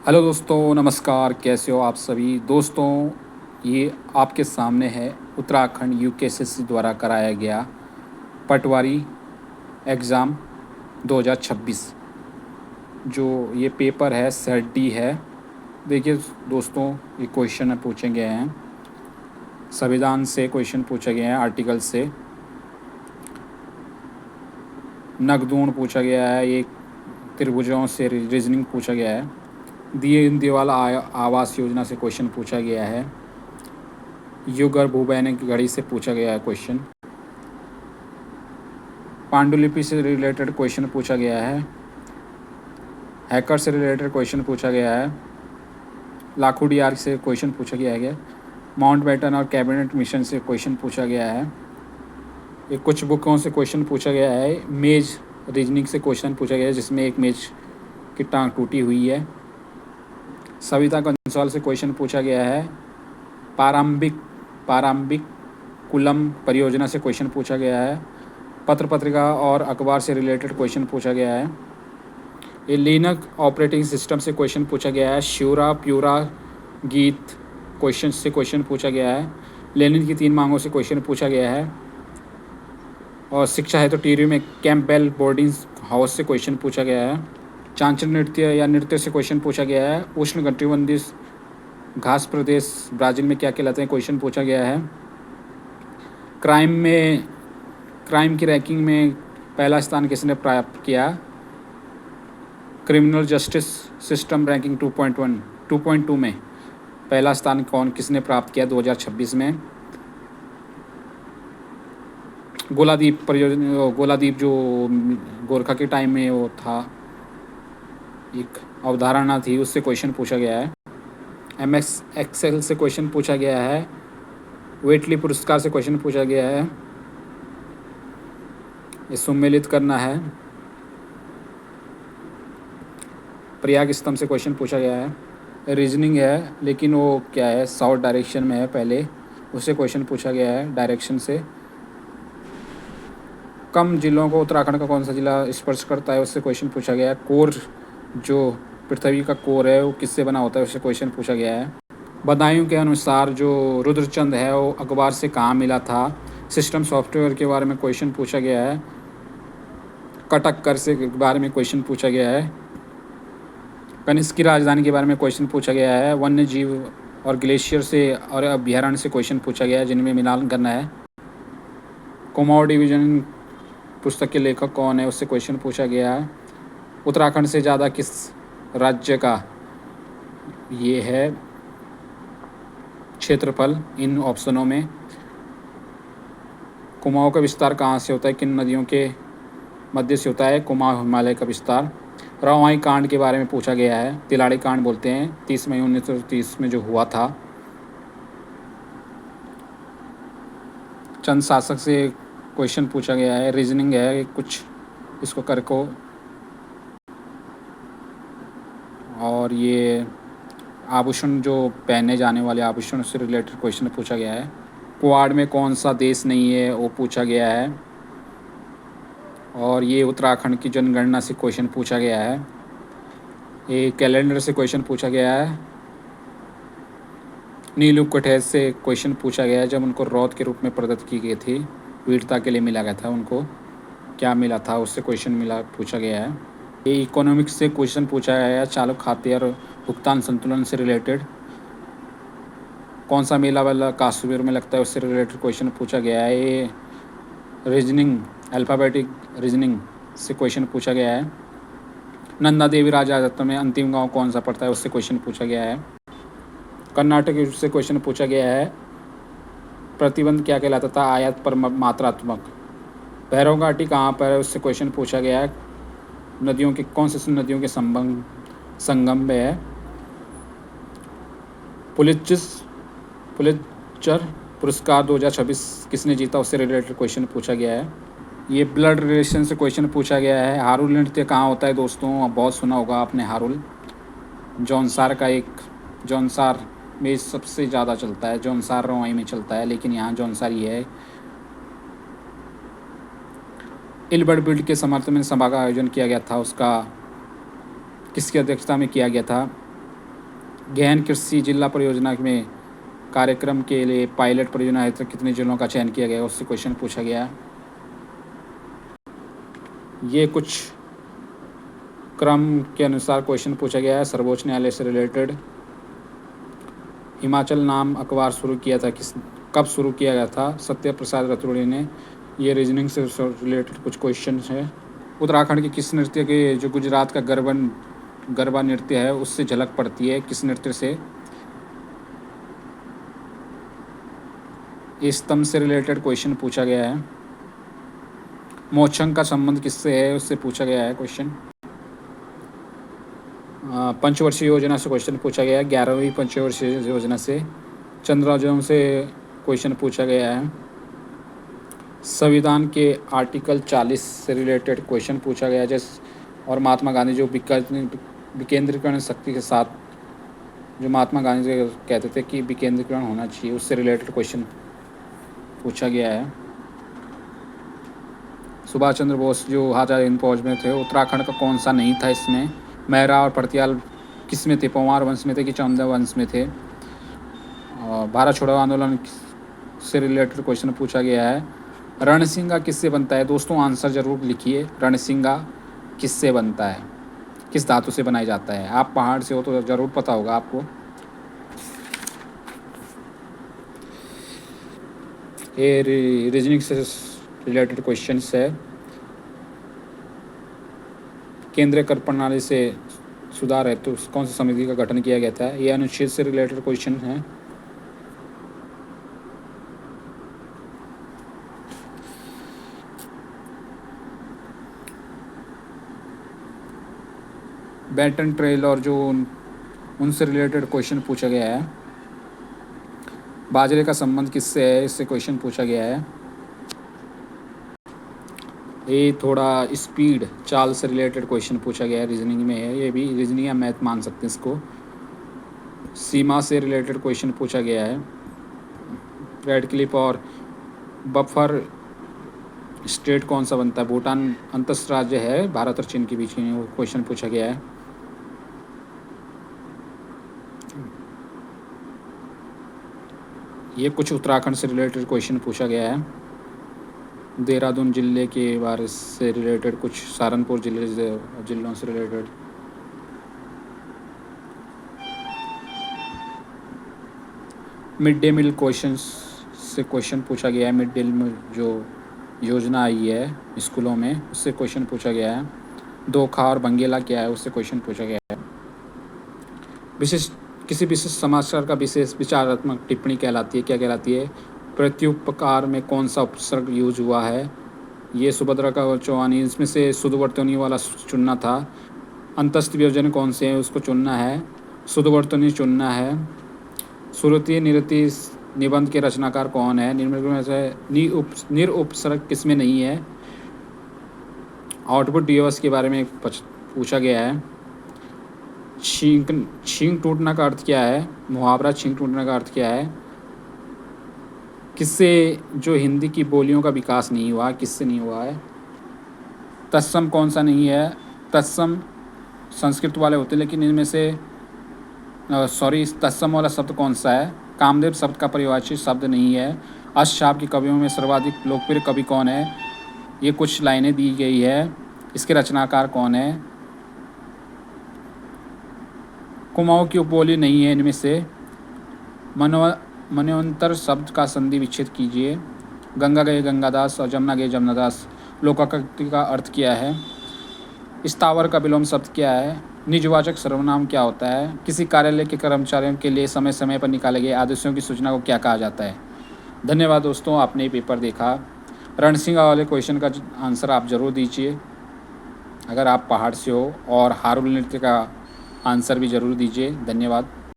Hello दोस्तों, नमस्कार। कैसे हो आप सभी दोस्तों? ये आपके सामने है उत्तराखंड यूकेएसएससी द्वारा कराया गया पटवारी एग्ज़ाम 2026। जो ये पेपर है सेट डी है। देखिए दोस्तों, ये क्वेश्चन पूछे गए हैं, संविधान से क्वेश्चन पूछे गए हैं, आर्टिकल से नगदून पूछा गया है, ये त्रिभुजों से रीजनिंग पूछा गया है, दीनदयाल आवास योजना से क्वेश्चन पूछा गया है, युग और भूबैनिक घड़ी से पूछा गया है क्वेश्चन, पांडुलिपि से रिलेटेड क्वेश्चन पूछा गया है, हैकर से रिलेटेड क्वेश्चन पूछा गया है, लाखों डीआर से क्वेश्चन पूछा गया है, माउंटबेटन और कैबिनेट मिशन से क्वेश्चन पूछा गया है, ये कुछ बुकों से क्वेश्चन पूछा गया है, मेज रीजनिंग से क्वेश्चन पूछा गया है जिसमें एक मेज की टांग टूटी हुई है, सविता कंसोल से क्वेश्चन पूछा गया है, पारंबिक कुलम परियोजना से क्वेश्चन पूछा गया है, पत्र पत्रिका और अखबार से रिलेटेड क्वेश्चन पूछा गया है, ये लिनक्स ऑपरेटिंग सिस्टम से क्वेश्चन पूछा गया है, श्यूरा प्यूरा गीत क्वेश्चन से क्वेश्चन पूछा गया है, लेनिन की 3 मांगों से क्वेश्चन पूछा गया है, और शिक्षा है तो टीरी में कैंपबेल बोर्डिंग हाउस से क्वेश्चन पूछा गया है, चांचल नृत्य या नृत्य से क्वेश्चन पूछा गया है, उष्ण कटिबंधीय घास प्रदेश ब्राज़ील में क्या कहलाते हैं क्वेश्चन पूछा गया है, क्राइम की रैंकिंग में पहला स्थान किसने प्राप्त किया, क्रिमिनल जस्टिस सिस्टम रैंकिंग 2.2 में पहला स्थान किसने प्राप्त किया 2026 में, गोलादीप जो गोरखा के टाइम में वो था, एक अवधारणा थी, उससे क्वेश्चन पूछा गया है, एमएस एक्सेल से क्वेश्चन पूछा गया है, वेटली पुरस्कार से क्वेश्चन पूछा गया है, ये सम्मिलित करना है, प्रयाग स्तंभ से क्वेश्चन पूछा गया है, रीजनिंग है लेकिन वो क्या है साउथ डायरेक्शन में है, पहले उससे क्वेश्चन पूछा गया है डायरेक्शन से, कम जिलों को उत्तराखंड का कौन सा जिला स्पर्श करता है उससे क्वेश्चन पूछा गया है, कोर जो पृथ्वी का कोर है वो किससे बना होता है उससे क्वेश्चन पूछा गया है, बदायूं के अनुसार जो रुद्रचंद है वो अखबार से कहाँ मिला था, सिस्टम सॉफ्टवेयर के बारे में क्वेश्चन पूछा गया है, कटक्कर से के बारे में क्वेश्चन पूछा गया है, कनिष्क की राजधानी के बारे में क्वेश्चन पूछा गया है, वन्य जीव और ग्लेशियर से और अभ्यारण्य से क्वेश्चन पूछा गया है जिनमें मिलान करना है, कुमाऊं डिवीजन पुस्तक के लेखक कौन है उससे क्वेश्चन पूछा गया है, उत्तराखंड से ज़्यादा किस राज्य का ये है क्षेत्रफल इन ऑप्शनों में, कुमाऊं का विस्तार कहाँ से होता है, किन नदियों के मध्य से होता है, कुमाऊं हिमालय का विस्तार, रवाई कांड के बारे में पूछा गया है, तिलाड़ी कांड बोलते हैं, 30 मई 1930 में जो हुआ था, चंद शासक से क्वेश्चन पूछा गया है, रीजनिंग है कुछ इसको कर को, और ये आभूषण जो पहने जाने वाले आभूषण से रिलेटेड क्वेश्चन पूछा गया है, क्वाड में कौन सा देश नहीं है वो पूछा गया है, और ये उत्तराखंड की जनगणना से क्वेश्चन पूछा गया है, ये कैलेंडर से क्वेश्चन पूछा गया है, नीलू कठेर से क्वेश्चन पूछा गया है जब उनको रौद के रूप में प्रदत्त की गई थी, वीरता के लिए मिला गया था, उनको क्या मिला था उससे क्वेश्चन पूछा गया है, ये इकोनॉमिक्स से क्वेश्चन पूछा गया है, चालू खाते और भुगतान संतुलन से रिलेटेड, कौन सा मेला वाला काश्मीर में लगता है उससे रिलेटेड क्वेश्चन पूछा गया है, ये रीजनिंग अल्फ़ाबेटिक रीजनिंग से क्वेश्चन पूछा गया है, नंदा देवी राजत्व में अंतिम गांव कौन सा पड़ता है उससे क्वेश्चन पूछा गया है, कर्नाटक से क्वेश्चन पूछा गया है, प्रतिबंध क्या कहलाता था आयात पर मात्रात्मक, भैरव घाटी कहाँ पर है उससे क्वेश्चन पूछा गया है, नदियों के कौन से नदियों के संगम में है, पुलित्जर पुरस्कार 2026 किसने जीता उससे रिलेटेड क्वेश्चन पूछा गया है, ये ब्लड रिलेशन से क्वेश्चन पूछा गया है, हारुल नृत्य कहाँ होता है दोस्तों, बहुत सुना होगा आपने हारुल, जौनसार का एक जौनसार में सबसे ज़्यादा चलता है, जौनसार रवाई में चलता है लेकिन यहाँ जौनसार ही है, इलबर्ट बिल्ड के समर्थन में सभा का आयोजन किया गया था, उसका किसकी अध्यक्षता में किया गया था, गहन कृषि जिला परियोजना में कार्यक्रम के लिए पायलट परियोजना हेतु कितने जिलों का चयन किया गया, उससे क्वेश्चन पूछा गया। ये कुछ क्रम के अनुसार क्वेश्चन पूछा गया है सर्वोच्च न्यायालय से रिलेटेड। हिमाचल नाम अखबार शुरू किया था कब शुरू किया गया था? सत्य प्रसाद रतुड़ी ने। ये रीजनिंग से रिलेटेड कुछ क्वेश्चन है। उत्तराखंड के किस नृत्य के जो गुजरात का गरबा नृत्य है उससे झलक पड़ती है? किस नृत्य से? इस स्तंभ से रिलेटेड क्वेश्चन पूछा गया है। मोक्षंग का संबंध किससे है, उससे पूछा गया है क्वेश्चन। पंचवर्षीय योजना से क्वेश्चन पूछा गया है, 11वीं पंचवर्षीय योजना से। चंद्रायोजन से क्वेश्चन पूछा गया है। संविधान के आर्टिकल 40 से रिलेटेड क्वेश्चन पूछा गया है। और महात्मा गांधी जो विकेंद्रीकरण शक्ति के साथ, जो महात्मा गांधी जी कहते थे कि विकेंद्रीकरण होना चाहिए, उससे रिलेटेड क्वेश्चन पूछा गया है। सुभाष चंद्र बोस जो आज़ाद हिंद फौज में थे, उत्तराखंड का कौन सा नहीं था इसमें? मेहरा और परतियाल किस में थे? पंवार वंश में थे कि चौंदा वंश में थे? और भारत छोड़ो आंदोलन से रिलेटेड क्वेश्चन पूछा गया है। रणसिंगा किससे बनता है? दोस्तों आंसर जरूर लिखिए। रणसिंगा किससे बनता है, किस धातु से बनाया जाता है? आप पहाड़ से हो तो ज़रूर पता होगा आपको। ये रीजनिंग से रिलेटेड क्वेश्चंस है। केंद्रीय कर प्रणाली से सुधार है तो कौन सी समिति का गठन किया गया था? ये अनुच्छेद से रिलेटेड क्वेश्चन है। बैटन ट्रेल और जो उनसे रिलेटेड क्वेश्चन पूछा गया है। बाजरे का संबंध किससे है, इससे क्वेश्चन पूछा गया है। ये थोड़ा स्पीड चाल से रिलेटेड क्वेश्चन पूछा गया है, रीजनिंग में है। ये भी रीजनिंग या मैथ मान सकते हैं इसको। सीमा से रिलेटेड क्वेश्चन पूछा गया है। रेड क्लिप और बफर स्टेट कौन सा बनता है? भूटान अंतर्राज्य है भारत और चीन के बीच में, वो क्वेश्चन पूछा गया है। ये कुछ उत्तराखंड से रिलेटेड क्वेश्चन पूछा गया है। देहरादून जिले के बारे से रिलेटेड कुछ, सहारनपुर जिलों से related. Mid day meal question से क्वेश्चन पूछा गया है। मिड डे मील जो योजना आई है स्कूलों में, उससे क्वेश्चन पूछा गया है। दोखा और बंगेला क्या है, उससे क्वेश्चन पूछा गया है। किसी विशिष्ट समाचार का विशेष विचारात्मक टिप्पणी कहलाती है, क्या कहलाती है? प्रत्युपकार में कौन सा उपसर्ग यूज हुआ है? ये सुभद्रा का और चौहानी, इसमें से शुद्धवर्तनी वाला चुनना था। अंतस्थ वियोजन कौन से हैं, उसको चुनना है। शुद्धवर्तनी चुनना है। श्रुति निरति निबंध के रचनाकार कौन है? निम्न में से निरुपसर्ग किसमें नहीं है? आउटपुट दिवस के बारे में पूछा गया है। छींक टूटना का अर्थ क्या है? मुहावरा छींक टूटने का अर्थ क्या है? किससे जो हिंदी की बोलियों का विकास नहीं हुआ, किससे नहीं हुआ है? तत्सम कौन सा नहीं है? तत्सम संस्कृत वाले होते, लेकिन इनमें से तत्सम वाला शब्द कौन सा है? कामदेव शब्द का परिभाषित शब्द नहीं है। अष्टशाप के कवियों में सर्वाधिक लोकप्रिय कवि कौन है? ये कुछ लाइनें दी गई है, इसके रचनाकार कौन है? कुमाऊं की उपबोली नहीं है इनमें से। मनवंतर शब्द का संधि विच्छेद कीजिए। गंगा गए गंगादास और जमुना गए जमुनादास, लोकाकृति का अर्थ क्या है? स्थावर का विलोम शब्द क्या है? निजवाचक सर्वनाम क्या होता है? किसी कार्यालय के कर्मचारियों के लिए समय समय पर निकाले गए आदेशों की सूचना को क्या कहा जाता है? धन्यवाद दोस्तों, आपने पेपर देखा। रणसिंगा वाले क्वेश्चन का आंसर आप ज़रूर दीजिए अगर आप पहाड़ से हो, और हारुल नृत्य का आंसर भी ज़रूर दीजिए। धन्यवाद।